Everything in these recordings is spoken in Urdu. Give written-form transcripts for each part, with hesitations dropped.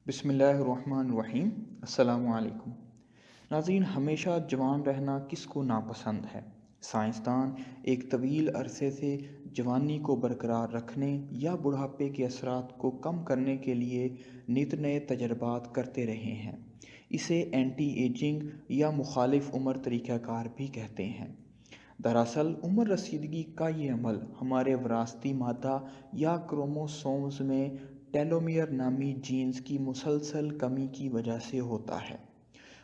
بسم اللہ الرحمن الرحیم۔ السلام علیکم ناظرین، ہمیشہ جوان رہنا کس کو ناپسند ہے؟ سائنسدان ایک طویل عرصے سے جوانی کو برقرار رکھنے یا بڑھاپے کے اثرات کو کم کرنے کے لیے نت نئے تجربات کرتے رہے ہیں۔ اسے اینٹی ایجنگ یا مخالف عمر طریقہ کار بھی کہتے ہیں۔ دراصل عمر رسیدگی کا یہ عمل ہمارے وراثتی مادہ یا کروموسومز میں ٹیلومیئر نامی جینز کی مسلسل کمی کی وجہ سے ہوتا ہے،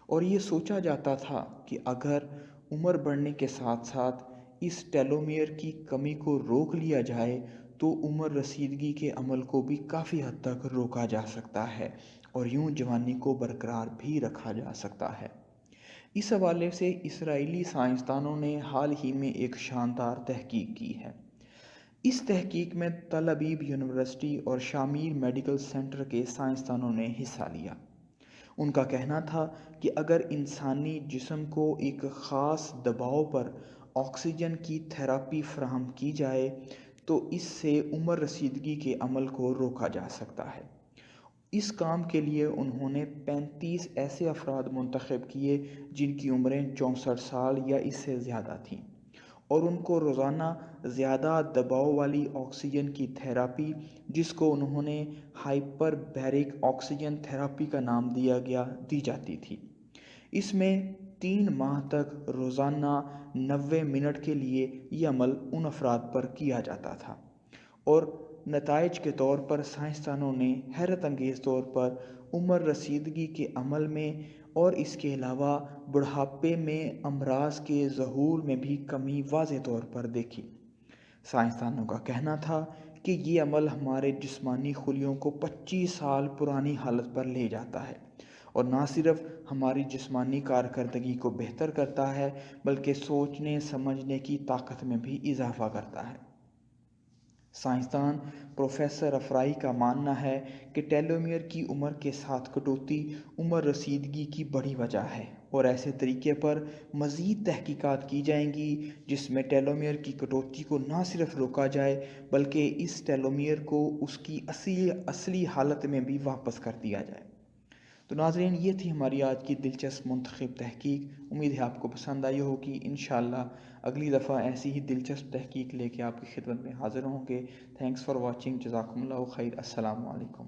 اور یہ سوچا جاتا تھا کہ اگر عمر بڑھنے کے ساتھ ساتھ اس ٹیلومیئر کی کمی کو روک لیا جائے تو عمر رسیدگی کے عمل کو بھی کافی حد تک روکا جا سکتا ہے اور یوں جوانی کو برقرار بھی رکھا جا سکتا ہے۔ اس حوالے سے اسرائیلی سائنسدانوں نے حال ہی میں ایک شاندار تحقیق کی ہے۔ اس تحقیق میں تل ابیب یونیورسٹی اور شامیر میڈیکل سینٹر کے سائنسدانوں نے حصہ لیا۔ ان کا کہنا تھا کہ اگر انسانی جسم کو ایک خاص دباؤ پر آکسیجن کی تھراپی فراہم کی جائے تو اس سے عمر رسیدگی کے عمل کو روکا جا سکتا ہے۔ اس کام کے لیے انہوں نے 35 ایسے افراد منتخب کیے جن کی عمریں 64 سال یا اس سے زیادہ تھیں، اور ان کو روزانہ زیادہ دباؤ والی آکسیجن کی تھراپی، جس کو انہوں نے ہائپر بیرک آکسیجن تھراپی کا نام دی جاتی تھی۔ اس میں 3 ماہ تک روزانہ 90 منٹ کے لیے یہ عمل ان افراد پر کیا جاتا تھا، اور نتائج کے طور پر سائنسدانوں نے حیرت انگیز طور پر عمر رسیدگی کے عمل میں اور اس کے علاوہ بڑھاپے میں امراض کے ظہور میں بھی کمی واضح طور پر دیکھی۔ سائنسدانوں کا کہنا تھا کہ یہ عمل ہمارے جسمانی خلیوں کو 25 سال پرانی حالت پر لے جاتا ہے، اور نہ صرف ہماری جسمانی کارکردگی کو بہتر کرتا ہے بلکہ سوچنے سمجھنے کی طاقت میں بھی اضافہ کرتا ہے۔ سائنسدان پروفیسر افرائی کا ماننا ہے کہ ٹیلومیئر کی عمر کے ساتھ کٹوتی عمر رسیدگی کی بڑی وجہ ہے، اور ایسے طریقے پر مزید تحقیقات کی جائیں گی جس میں ٹیلومیئر کی کٹوتی کو نہ صرف روکا جائے بلکہ اس ٹیلومیئر کو اس کی اصلی حالت میں بھی واپس کر دیا جائے۔ تو ناظرین، یہ تھی ہماری آج کی دلچسپ منتخب تحقیق۔ امید ہے آپ کو پسند آئی ہوگی۔ انشاءاللہ اگلی دفعہ ایسی ہی دلچسپ تحقیق لے کے آپ کی خدمت میں حاضر ہوں گے۔ Thanks for watching. جزاکم اللہ خیر۔ السلام علیکم۔